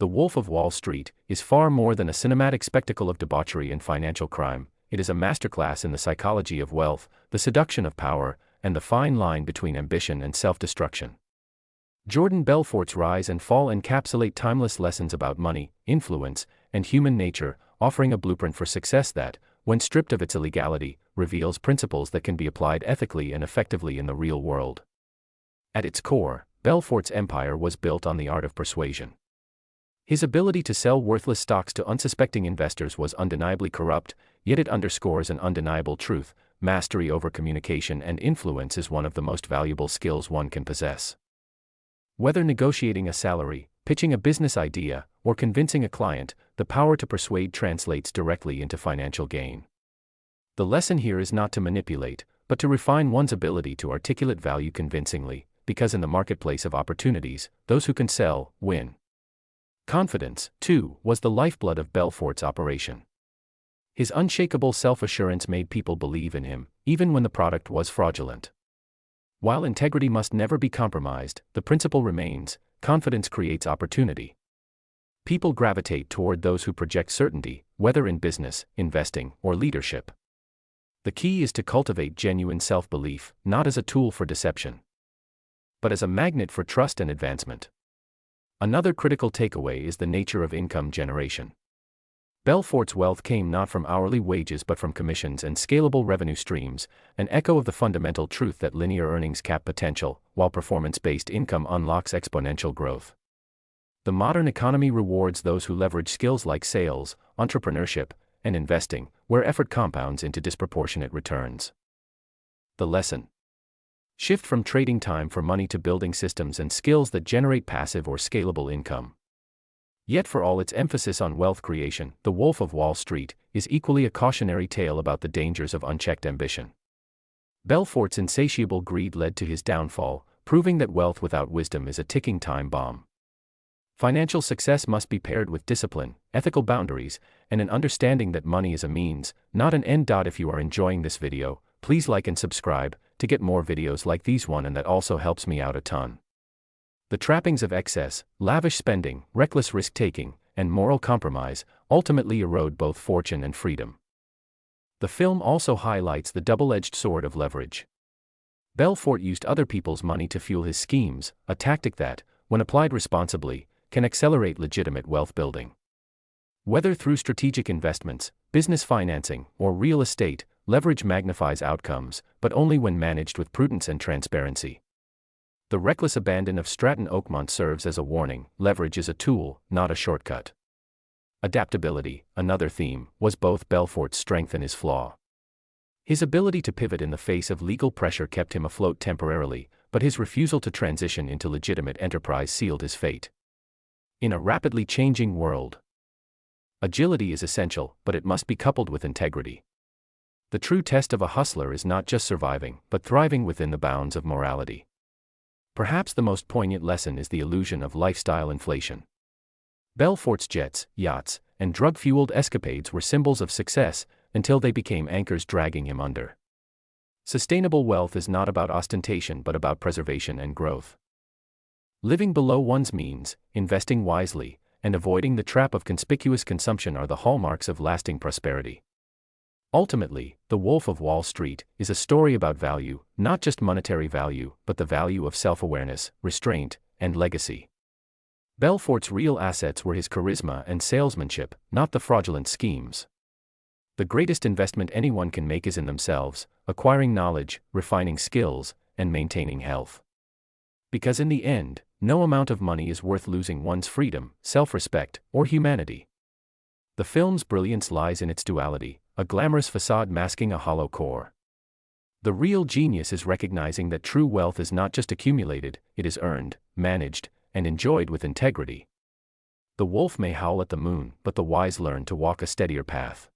The Wolf of Wall Street is far more than a cinematic spectacle of debauchery and financial crime. It is a masterclass in the psychology of wealth, the seduction of power, and the fine line between ambition and self-destruction. Jordan Belfort's rise and fall encapsulate timeless lessons about money, influence, and human nature, offering a blueprint for success that, when stripped of its illegality, reveals principles that can be applied ethically and effectively in the real world. At its core, Belfort's empire was built on the art of persuasion. His ability to sell worthless stocks to unsuspecting investors was undeniably corrupt, yet it underscores an undeniable truth: mastery over communication and influence is one of the most valuable skills one can possess. Whether negotiating a salary, pitching a business idea, or convincing a client, the power to persuade translates directly into financial gain. The lesson here is not to manipulate, but to refine one's ability to articulate value convincingly, because in the marketplace of opportunities, those who can sell, win. Confidence, too, was the lifeblood of Belfort's operation. His unshakable self-assurance made people believe in him, even when the product was fraudulent. While integrity must never be compromised, the principle remains: confidence creates opportunity. People gravitate toward those who project certainty, whether in business, investing, or leadership. The key is to cultivate genuine self-belief, not as a tool for deception, but as a magnet for trust and advancement. Another critical takeaway is the nature of income generation. Belfort's wealth came not from hourly wages but from commissions and scalable revenue streams, an echo of the fundamental truth that linear earnings cap potential, while performance-based income unlocks exponential growth. The modern economy rewards those who leverage skills like sales, entrepreneurship, and investing, where effort compounds into disproportionate returns. The lesson: shift from trading time for money to building systems and skills that generate passive or scalable income. Yet for all its emphasis on wealth creation, The Wolf of Wall Street is equally a cautionary tale about the dangers of unchecked ambition. Belfort's insatiable greed led to his downfall, proving that wealth without wisdom is a ticking time bomb. Financial success must be paired with discipline, ethical boundaries, and an understanding that money is a means, not an end. If you are enjoying this video, please like and subscribe to get more videos like these one, and that also helps me out a ton. The trappings of excess, lavish spending, reckless risk-taking, and moral compromise ultimately erode both fortune and freedom. The film also highlights the double-edged sword of leverage. Belfort used other people's money to fuel his schemes, a tactic that, when applied responsibly, can accelerate legitimate wealth building. Whether through strategic investments, business financing, or real estate, leverage magnifies outcomes, but only when managed with prudence and transparency. The reckless abandon of Stratton Oakmont serves as a warning: leverage is a tool, not a shortcut. Adaptability, another theme, was both Belfort's strength and his flaw. His ability to pivot in the face of legal pressure kept him afloat temporarily, but his refusal to transition into legitimate enterprise sealed his fate. In a rapidly changing world, agility is essential, but it must be coupled with integrity. The true test of a hustler is not just surviving, but thriving within the bounds of morality. Perhaps the most poignant lesson is the illusion of lifestyle inflation. Belfort's jets, yachts, and drug-fueled escapades were symbols of success, until they became anchors dragging him under. Sustainable wealth is not about ostentation but about preservation and growth. Living below one's means, investing wisely, and avoiding the trap of conspicuous consumption are the hallmarks of lasting prosperity. Ultimately, The Wolf of Wall Street is a story about value, not just monetary value, but the value of self-awareness, restraint, and legacy. Belfort's real assets were his charisma and salesmanship, not the fraudulent schemes. The greatest investment anyone can make is in themselves, acquiring knowledge, refining skills, and maintaining health. Because in the end, no amount of money is worth losing one's freedom, self-respect, or humanity. The film's brilliance lies in its duality, a glamorous facade masking a hollow core. The real genius is recognizing that true wealth is not just accumulated, it is earned, managed, and enjoyed with integrity. The wolf may howl at the moon, but the wise learn to walk a steadier path.